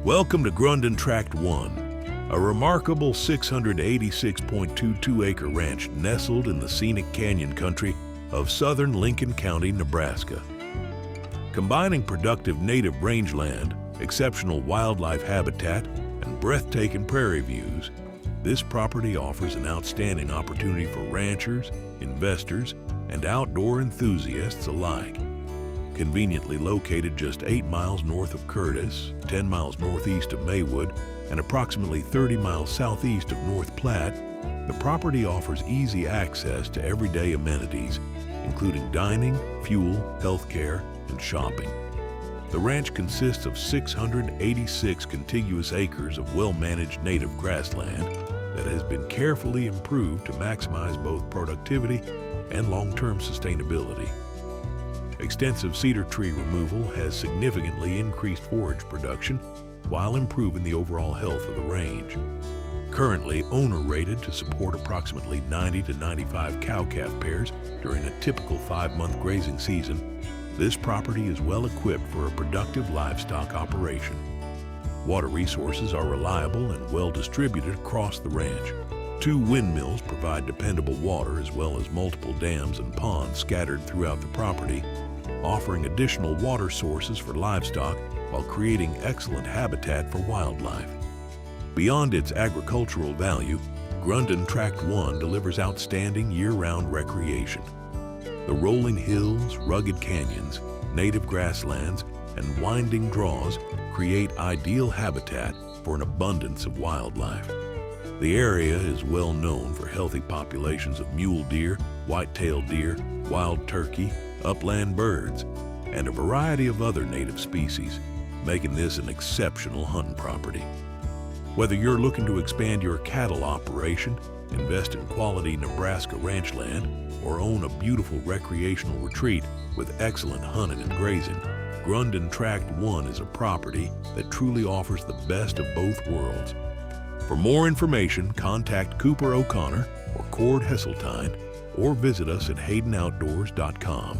Welcome to Grunden Tract 1, a remarkable 686.22-acre ranch nestled in the scenic canyon country of southern Lincoln County, Nebraska. Combining productive native rangeland, exceptional wildlife habitat, and breathtaking prairie views, this property offers an outstanding opportunity for ranchers, investors, and outdoor enthusiasts alike. Conveniently located just 8 miles north of Curtis, 10 miles northeast of Maywood, and approximately 30 miles southeast of North Platte, the property offers easy access to everyday amenities, including dining, fuel, healthcare, and shopping. The ranch consists of 686 contiguous acres of well-managed native grassland that has been carefully improved to maximize both productivity and long-term sustainability. Extensive cedar tree removal has significantly increased forage production while improving the overall health of the range. Currently owner-rated to support approximately 90 to 95 cow-calf pairs during a typical 5-month grazing season, this property is well equipped for a productive livestock operation. Water resources are reliable and well distributed across the ranch. 2 windmills provide dependable water as well as multiple dams and ponds scattered throughout the property, offering additional water sources for livestock while creating excellent habitat for wildlife. Beyond its agricultural value, Grunden Tract 1 delivers outstanding year-round recreation. The rolling hills, rugged canyons, native grasslands, and winding draws create ideal habitat for an abundance of wildlife. The area is well known for healthy populations of mule deer, white-tailed deer, wild turkey, upland birds, and a variety of other native species, making this an exceptional hunting property. Whether you're looking to expand your cattle operation, invest in quality Nebraska ranch land, or own a beautiful recreational retreat with excellent hunting and grazing, Grunden Tract 1 is a property that truly offers the best of both worlds. For more information, contact Cooper O'Connor or Cord Hesseltine, or visit us at HaydenOutdoors.com.